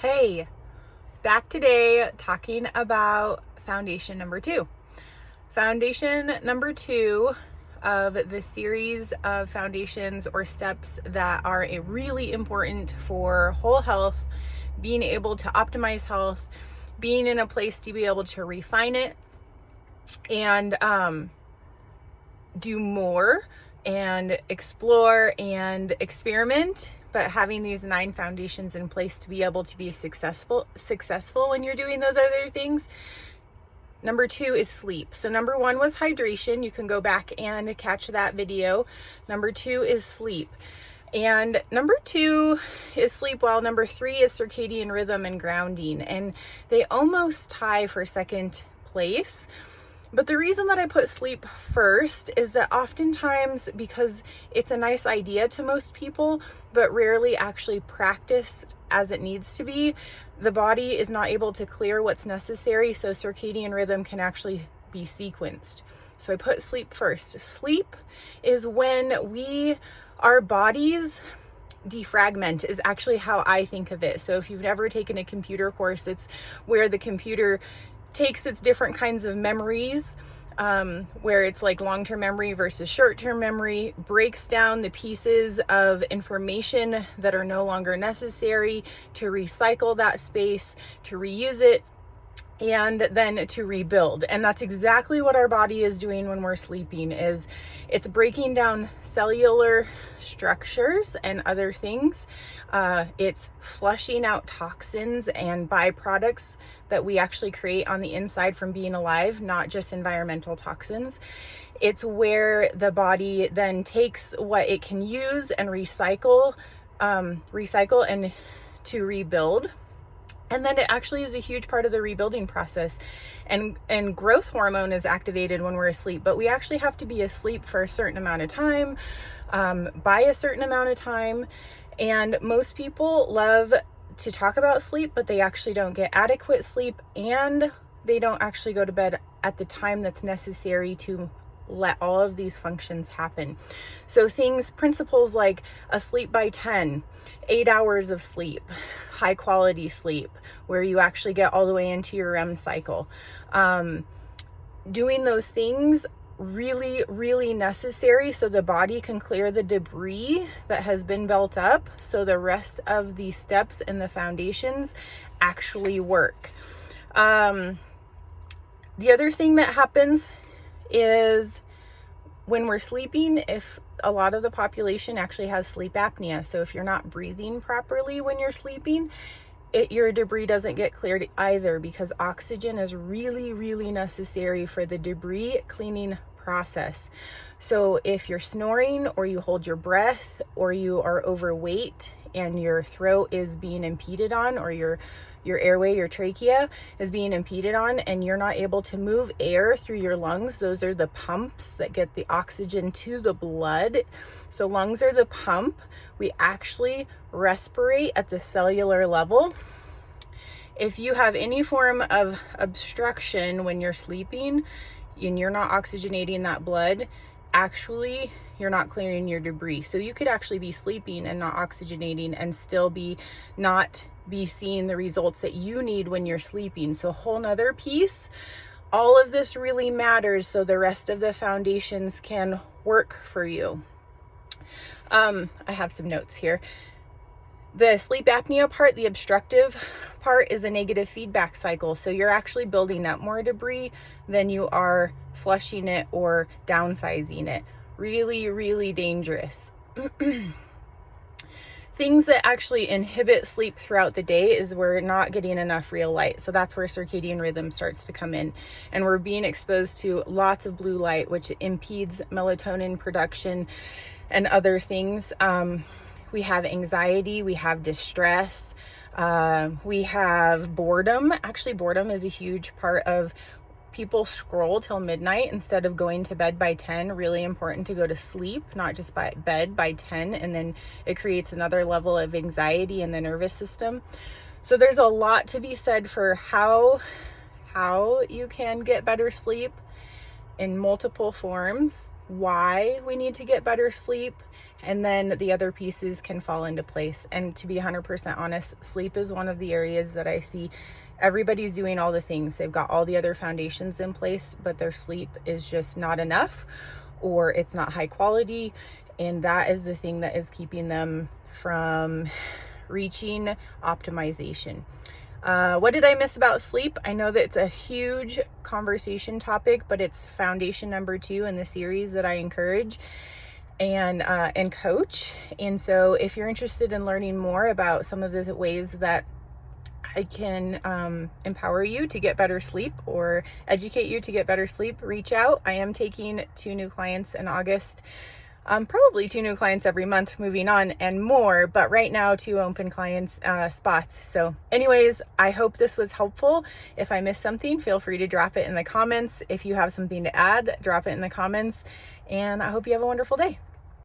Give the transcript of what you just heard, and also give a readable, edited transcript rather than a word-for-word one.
Hey, back today talking about foundation number 2. Foundation number 2 of the series of foundations or steps that are really important for whole health, being able to optimize health, being in a place to be able to refine it and do more and explore and experiment, but having these 9 foundations in place to be able to be successful when you're doing those other things. Number 2 is sleep. So number 1 was hydration. You can go back and catch that video. Number 2 is sleep. And number 2 is sleep, while number 3 is circadian rhythm and grounding. And they almost tie for second place. But the reason that I put sleep first is that oftentimes, because it's a nice idea to most people, but rarely actually practiced as it needs to be, the body is not able to clear what's necessary, so circadian rhythm can actually be sequenced. So I put sleep first. Sleep is when our bodies defragment, is actually how I think of it. So if you've never taken a computer course, it's where the computer takes its different kinds of memories, where it's like long-term memory versus short-term memory, breaks down the pieces of information that are no longer necessary to recycle that space, to reuse it, and then to rebuild. And that's exactly what our body is doing when we're sleeping. Is it's breaking down cellular structures and other things. It's flushing out toxins and byproducts that we actually create on the inside from being alive, not just environmental toxins. It's where the body then takes what it can use and recycle and to rebuild. And then it actually is a huge part of the rebuilding process. And growth hormone is activated when we're asleep, but we actually have to be asleep for a certain amount of time, by a certain amount of time. And most people love to talk about sleep, but they actually don't get adequate sleep, and they don't actually go to bed at the time that's necessary to let all of these functions happen. So principles like a sleep by 10, 8 hours of sleep, high quality sleep, where you actually get all the way into your REM cycle. Doing those things really, really necessary so the body can clear the debris that has been built up, so the rest of the steps and the foundations actually work. The other thing that happens is when we're sleeping, if a lot of the population actually has sleep apnea. So if you're not breathing properly when you're sleeping, your debris doesn't get cleared either, because oxygen is really, really necessary for the debris cleaning process. So if you're snoring, or you hold your breath, or you are overweight and your throat is being impeded on, or your airway, your trachea is being impeded on, and you're not able to move air through your lungs, those are the pumps that get the oxygen to the blood. So lungs are the pump. We actually respirate at the cellular level. If you have any form of obstruction when you're sleeping and you're not oxygenating that blood, actually you're not clearing your debris. So you could actually be sleeping and not oxygenating and still not be seeing the results that you need when you're sleeping. So a whole nother piece. All of this really matters so the rest of the foundations can work for you. I have some notes here. The sleep apnea part, the obstructive part, is a negative feedback cycle. So you're actually building up more debris than you are flushing it or downsizing it. Really, really dangerous. Things that actually inhibit sleep throughout the day is we're not getting enough real light. So that's where circadian rhythm starts to come in. And we're being exposed to lots of blue light, which impedes melatonin production and other things. We have anxiety, we have distress, we have boredom. Actually, boredom is a huge part of people scroll till midnight instead of going to bed by 10. Really important to go to sleep, not just by bed by 10, and then it creates another level of anxiety in the nervous system. So there's a lot to be said for how you can get better sleep in multiple forms. why we need to get better sleep, and then the other pieces can fall into place. And to be 100% honest, sleep is one of the areas that I see everybody's doing all the things. They've got all the other foundations in place, but their sleep is just not enough, or it's not high quality. And that is the thing that is keeping them from reaching optimization. What did I miss about sleep? I know that it's a huge conversation topic, but it's foundation number 2 in the series that I encourage and coach. And so if you're interested in learning more about some of the ways that I can empower you to get better sleep or educate you to get better sleep, reach out. I am taking 2 new clients in August. Probably 2 new clients every month moving on and more, but right now 2 open clients spots. So anyways, I hope this was helpful. If I missed something, feel free to drop it in the comments. If you have something to add, drop it in the comments, and I hope you have a wonderful day.